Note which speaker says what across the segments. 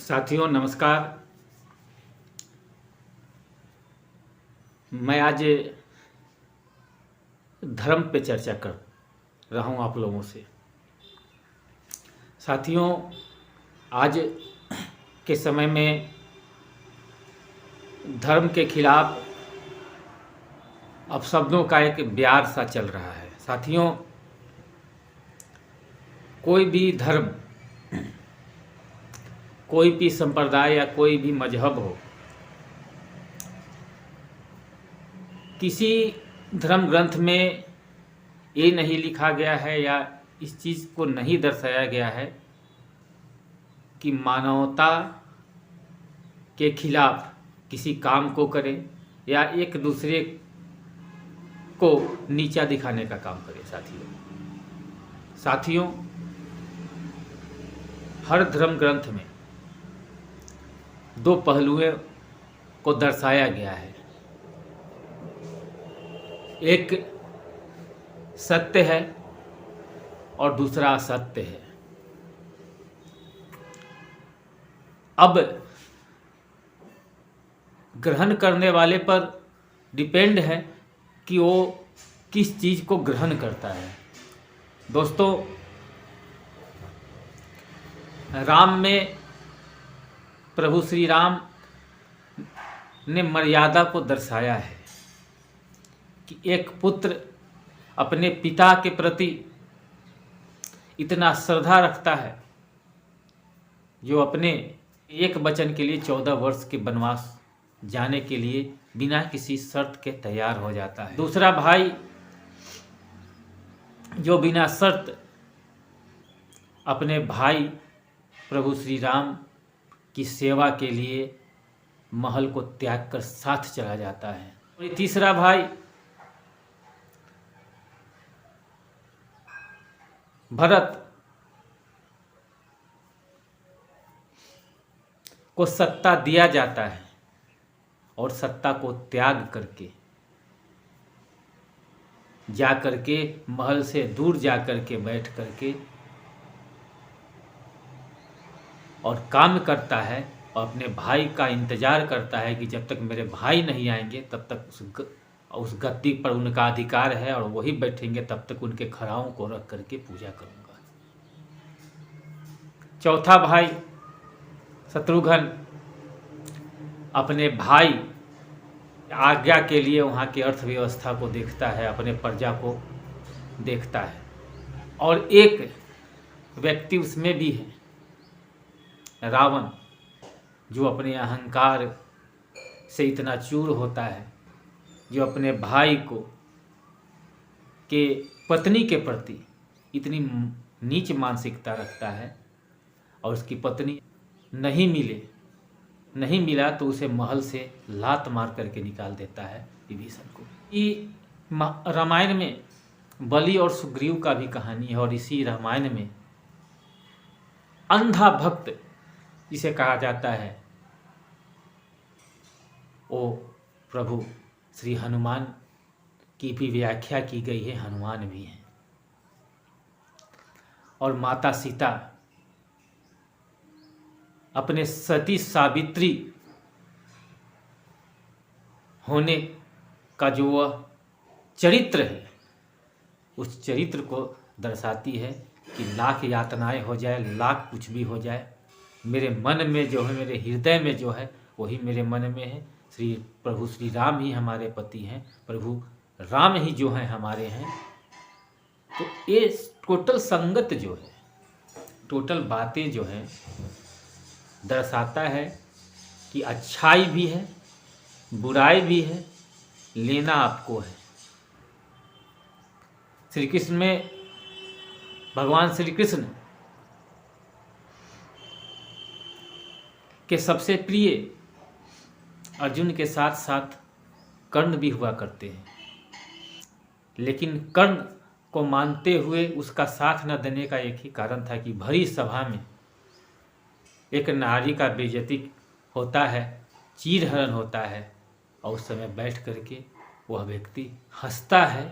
Speaker 1: साथियों नमस्कार। मैं आज धर्म पे चर्चा कर रहा हूं आप लोगों से। साथियों, आज के समय में धर्म के खिलाफ अपशब्दों का एक ब्यार सा चल रहा है। साथियों, कोई भी धर्म, कोई भी संप्रदाय या कोई भी मजहब हो, किसी धर्म ग्रंथ में ये नहीं लिखा गया है या इस चीज़ को नहीं दर्शाया गया है कि मानवता के खिलाफ किसी काम को करें या एक दूसरे को नीचा दिखाने का काम करें। साथियों, हर धर्म ग्रंथ में दो पहलुओं को दर्शाया गया है। एक सत्य है और दूसरा असत्य है। अब ग्रहण करने वाले पर डिपेंड है कि वो किस चीज़ को ग्रहण करता है। दोस्तों, राम में प्रभु श्री राम ने मर्यादा को दर्शाया है कि एक पुत्र अपने पिता के प्रति इतना श्रद्धा रखता है जो अपने एक वचन के लिए 14 वर्ष के वनवास जाने के लिए बिना किसी शर्त के तैयार हो जाता है। दूसरा भाई जो बिना शर्त अपने भाई प्रभु श्री राम की सेवा के लिए महल को त्याग कर साथ चला जाता है। और तीसरा भाई भरत को सत्ता दिया जाता है और सत्ता को त्याग करके जा करके महल से दूर जा करके बैठ करके और काम करता है और अपने भाई का इंतजार करता है कि जब तक मेरे भाई नहीं आएंगे तब तक उस गद्दी पर उनका अधिकार है और वही बैठेंगे, तब तक उनके खड़ाओं को रख करके पूजा करूंगा। चौथा भाई शत्रुघ्न अपने भाई आज्ञा के लिए वहाँ की अर्थव्यवस्था को देखता है, अपने प्रजा को देखता है। और एक व्यक्ति उसमें भी है, रावण, जो अपने अहंकार से इतना चूर होता है, जो अपने भाई को के पत्नी के प्रति इतनी नीच मानसिकता रखता है और उसकी पत्नी नहीं मिला तो उसे महल से लात मार करके निकाल देता है विभीषण को। ये रामायण में बलि और सुग्रीव का भी कहानी है। और इसी रामायण में अंधा भक्त जिसे कहा जाता है वो प्रभु श्री हनुमान की भी व्याख्या की गई है। हनुमान भी हैं। और माता सीता अपने सती सावित्री होने का जो वह चरित्र है, उस चरित्र को दर्शाती है कि लाख यातनाएं हो जाए, लाख कुछ भी हो जाए, मेरे मन में जो है, मेरे हृदय में जो है, वही मेरे मन में है। प्रभु श्री राम ही हमारे पति हैं, प्रभु राम ही जो हैं हमारे हैं। तो ये टोटल संगत जो है, टोटल बातें जो हैं दर्शाता है कि अच्छाई भी है, बुराई भी है, लेना आपको है। श्री कृष्ण में भगवान श्री कृष्ण के सबसे प्रिय अर्जुन के साथ साथ कर्ण भी हुआ करते हैं, लेकिन कर्ण को मानते हुए उसका साथ न देने का एक ही कारण था कि भरी सभा में एक नारी का बेइज्जती होता है, चीरहरण होता है, और उस समय बैठ करके वह व्यक्ति हंसता है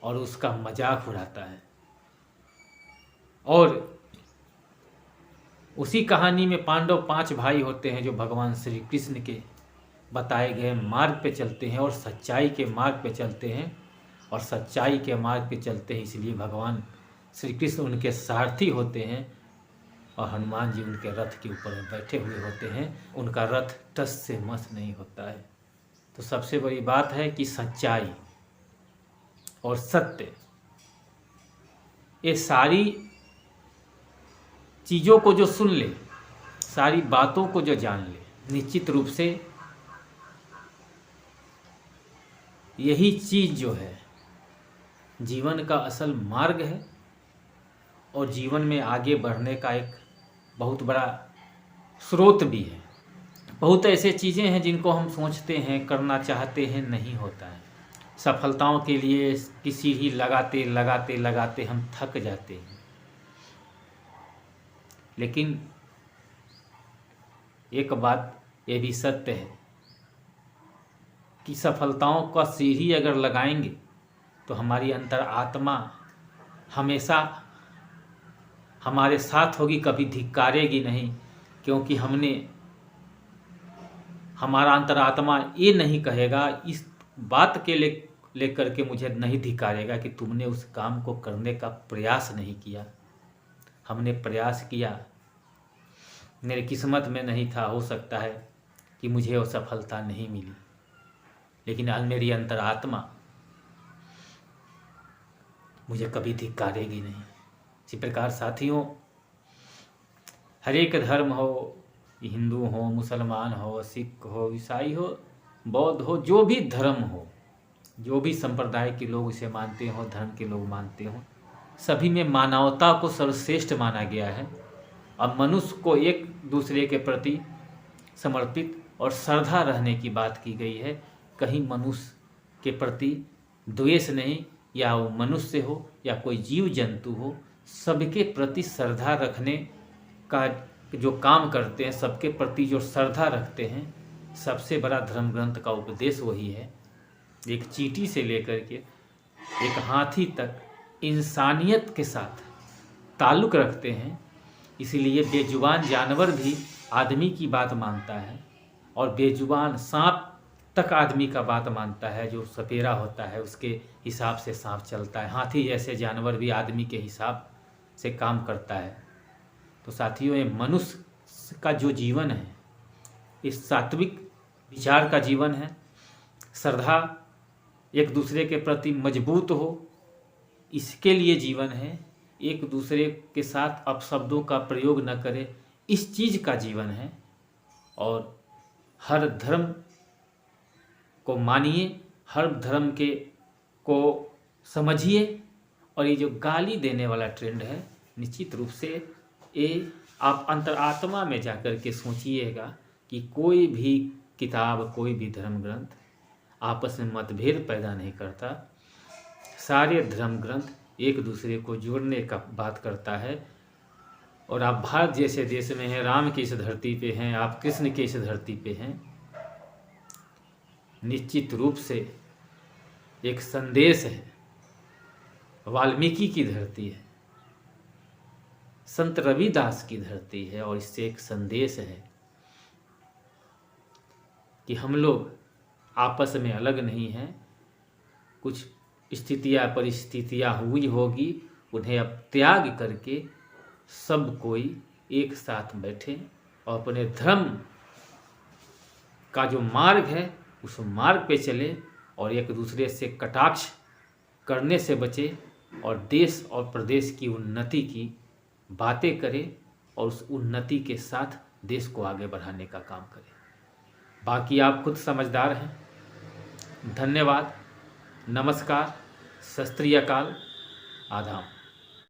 Speaker 1: और उसका मजाक उड़ाता है। और उसी कहानी में पांडव 5 भाई होते हैं जो भगवान श्री कृष्ण के बताए गए मार्ग पे चलते हैं और सच्चाई के मार्ग पे चलते हैं, और सच्चाई के मार्ग पे चलते हैं, इसलिए भगवान श्री कृष्ण उनके सारथी होते हैं और हनुमान जी उनके रथ के ऊपर बैठे हुए होते हैं। उनका रथ टस से मस नहीं होता है। तो सबसे बड़ी बात है कि सच्चाई और सत्य, ये सारी चीज़ों को जो सुन ले, सारी बातों को जो जान ले, निश्चित रूप से यही चीज़ जो है जीवन का असल मार्ग है और जीवन में आगे बढ़ने का एक बहुत बड़ा स्रोत भी है। बहुत ऐसे चीज़ें हैं जिनको हम सोचते हैं, करना चाहते हैं, नहीं होता है। सफलताओं के लिए की सीढ़ी लगाते लगाते लगाते हम थक जाते हैं, लेकिन एक बात ये भी सत्य है कि सफलताओं का सीढ़ी अगर लगाएंगे तो हमारी अंतरात्मा हमेशा हमारे साथ होगी, कभी धिक्कारेगी नहीं, क्योंकि हमारा अंतरात्मा ये नहीं कहेगा, इस बात के लेकर के मुझे नहीं धिक्कारेगा कि तुमने उस काम को करने का प्रयास नहीं किया। हमने प्रयास किया, मेरे किस्मत में नहीं था, हो सकता है कि मुझे वो सफलता नहीं मिली, लेकिन आज मेरी अंतरात्मा मुझे कभी धिक्कारेगी नहीं। इसी प्रकार साथियों, हर एक धर्म हो, हिंदू हो, मुसलमान हो, सिख हो, ईसाई हो, बौद्ध हो, जो भी धर्म हो, जो भी संप्रदाय के लोग इसे मानते हो, धर्म के लोग मानते हो, सभी में मानवता को सर्वश्रेष्ठ माना गया है और मनुष्य को एक दूसरे के प्रति समर्पित और श्रद्धा रहने की बात की गई है। कहीं मनुष्य के प्रति द्वेष नहीं, या वो मनुष्य हो या कोई जीव जंतु हो, सबके प्रति श्रद्धा रखने का जो काम करते हैं, सबके प्रति जो श्रद्धा रखते हैं, सबसे बड़ा धर्म ग्रंथ का उपदेश वही है। एक चींटी से लेकर के एक हाथी तक इंसानियत के साथ ताल्लुक़ रखते हैं, इसीलिए बेजुबान जानवर भी आदमी की बात मानता है और बेजुबान सांप तक आदमी का बात मानता है। जो सपेरा होता है उसके हिसाब से सांप चलता है, हाथी जैसे जानवर भी आदमी के हिसाब से काम करता है। तो साथियों, ये मनुष्य का जो जीवन है, इस सात्विक विचार का जीवन है, श्रद्धा एक दूसरे के प्रति मजबूत हो, इसके लिए जीवन है। एक दूसरे के साथ अपशब्दों का प्रयोग न करे, इस चीज़ का जीवन है। और हर धर्म को मानिए, हर धर्म को समझिए, और ये जो गाली देने वाला ट्रेंड है, निश्चित रूप से ये आप अंतरात्मा में जाकर के सोचिएगा कि कोई भी किताब, कोई भी धर्म ग्रंथ आपस में मतभेद पैदा नहीं करता। सारे धर्म ग्रंथ एक दूसरे को जोड़ने का बात करता है। और आप भारत जैसे देश में हैं, राम की इस धरती पे हैं, आप कृष्ण की इस धरती पे हैं, निश्चित रूप से एक संदेश है। वाल्मीकि की धरती है, संत रविदास की धरती है, और इससे एक संदेश है कि हम लोग आपस में अलग नहीं हैं। कुछ स्थितियाँ, परिस्थितियाँ हुई होगी, उन्हें अब त्याग करके सब कोई एक साथ बैठे और अपने धर्म का जो मार्ग है उस मार्ग पे चले और एक दूसरे से कटाक्ष करने से बचे और देश और प्रदेश की उन्नति की बातें करें और उस उन्नति के साथ देश को आगे बढ़ाने का काम करें। बाकी आप खुद समझदार हैं। धन्यवाद, नमस्कार, सत श्री अकाल, आदाब।